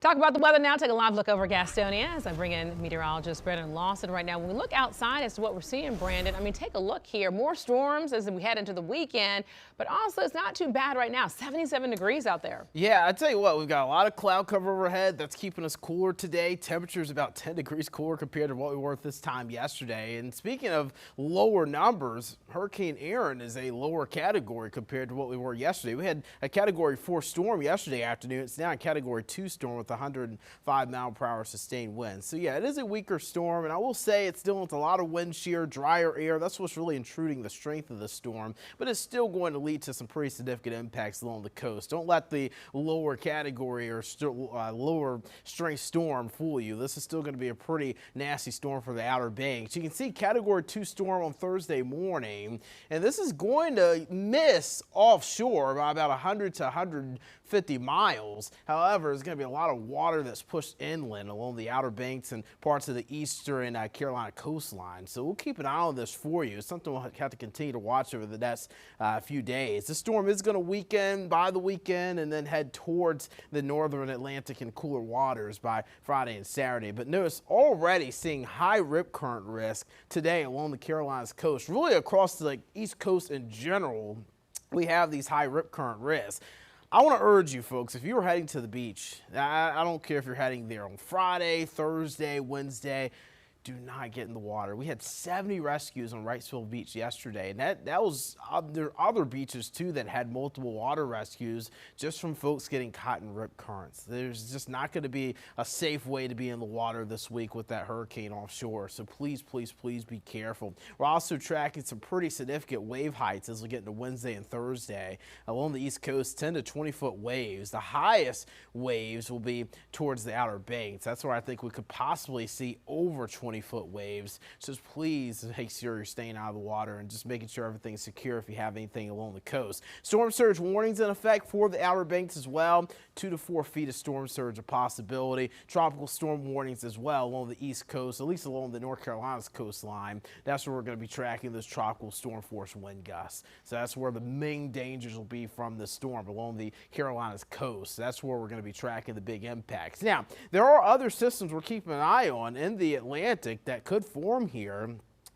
Talk about the weather now. Take a live look over Gastonia as I bring in meteorologist Brandon Lawson right now. When we look outside as to what we're seeing, Brandon, I mean, take a look here. More storms as we head into the weekend, but also it's not too bad right now. 77 degrees out there. Yeah, I tell you what, we've got a lot of cloud cover overhead. That's keeping us cooler today. Temperatures about 10 degrees cooler compared to what we were at this time yesterday. And speaking of lower numbers, Hurricane Erin is a lower category compared to what we were yesterday. We had a Category 4 storm yesterday afternoon. It's now a Category 2 storm with 105-mile-per-hour sustained winds. So yeah, it is a weaker storm, and I will say it's dealing with a lot of wind shear, drier air. That's what's really intruding the strength of the storm, but it's still going to lead to some pretty significant impacts along the coast. Don't let the lower category or lower strength storm fool you. This is still going to be a pretty nasty storm for the Outer Banks. You can see Category 2 storm on Thursday morning, and this is going to miss offshore by about 100 to 150 miles. However, there's going to be a lot of water that's pushed inland along the Outer Banks and parts of the eastern Carolina coastline. So we'll keep an eye on this for you. It's something we'll have to continue to watch over the next few days. The storm is going to weaken by the weekend and then head towards the northern Atlantic and cooler waters by Friday and Saturday. But notice already seeing high rip current risk today along the Carolinas coast, really across the East Coast in general. We have these high rip current risks. I want to urge you folks, if you are heading to the beach, I don't care if you're heading there on Friday, Thursday, Wednesday, do not get in the water. We had 70 rescues on Wrightsville Beach yesterday, and that was there are other beaches too that had multiple water rescues just from folks getting caught in rip currents. There's just not going to be a safe way to be in the water this week with that hurricane offshore, so please, please, please be careful. We're also tracking some pretty significant wave heights as we get into Wednesday and Thursday. Along the East Coast, 10 to 20-foot waves. The highest waves will be towards the Outer Banks. That's where I think we could possibly see over 20-foot waves. So just please make sure you're staying out of the water and just making sure everything's secure if you have anything along the coast. Storm surge warnings in effect for the Outer Banks as well. 2 to 4 feet of storm surge a possibility. Tropical storm warnings as well along the East Coast, at least along the North Carolina's coastline. That's where we're going to be tracking those tropical storm force wind gusts. So that's where the main dangers will be from the storm along the Carolinas coast. That's where we're going to be tracking the big impacts. Now, there are other systems we're keeping an eye on in the Atlantic that could form here.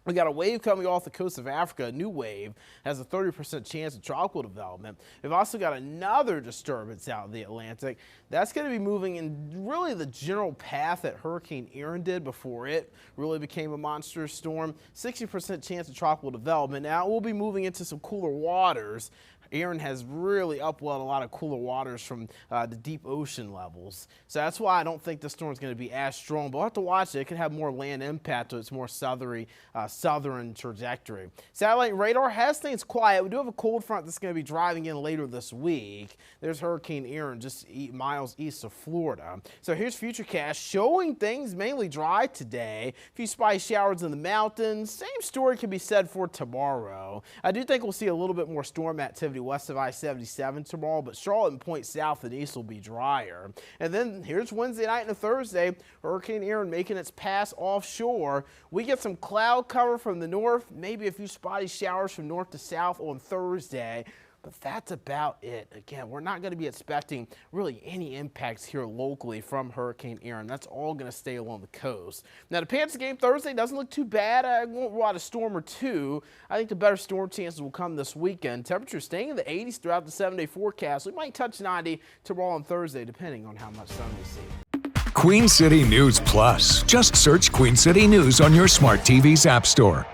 We got a wave coming off the coast of Africa, a new wave, has a 30% chance of tropical development. We've also got another disturbance out in the Atlantic. That's going to be moving in really the general path that Hurricane Erin did before it really became a monstrous storm. 60% chance of tropical development. Now, we'll be moving into some cooler waters. Erin has really upwelled a lot of cooler waters from the deep ocean levels. So that's why I don't think the storm is going to be as strong, but we'll have to watch it. It could have more land impact to its more southern trajectory. Satellite radar has things quiet. We do have a cold front that's going to be driving in later this week. There's Hurricane Erin just 8 miles east of Florida. So here's Futurecast showing things mainly dry today. A few spotty showers in the mountains. Same story can be said for tomorrow. I do think we'll see a little bit more storm activity west of I-77 tomorrow, but Charlotte and Point south and east will be drier. And then here's Wednesday night and Thursday, Hurricane Erin making its pass offshore. We get some cloud cover from the north, maybe a few spotty showers from north to south on Thursday. But that's about it. Again, we're not going to be expecting really any impacts here locally from Hurricane Erin. That's all going to stay along the coast. Now, the Panthers game Thursday doesn't look too bad. I won't rule out a storm or two. I think the better storm chances will come this weekend. Temperatures staying in the 80s throughout the 7-day forecast. We might touch 90 tomorrow and Thursday, depending on how much sun we see. Queen City News Plus. Just search Queen City News on your smart TV's app store.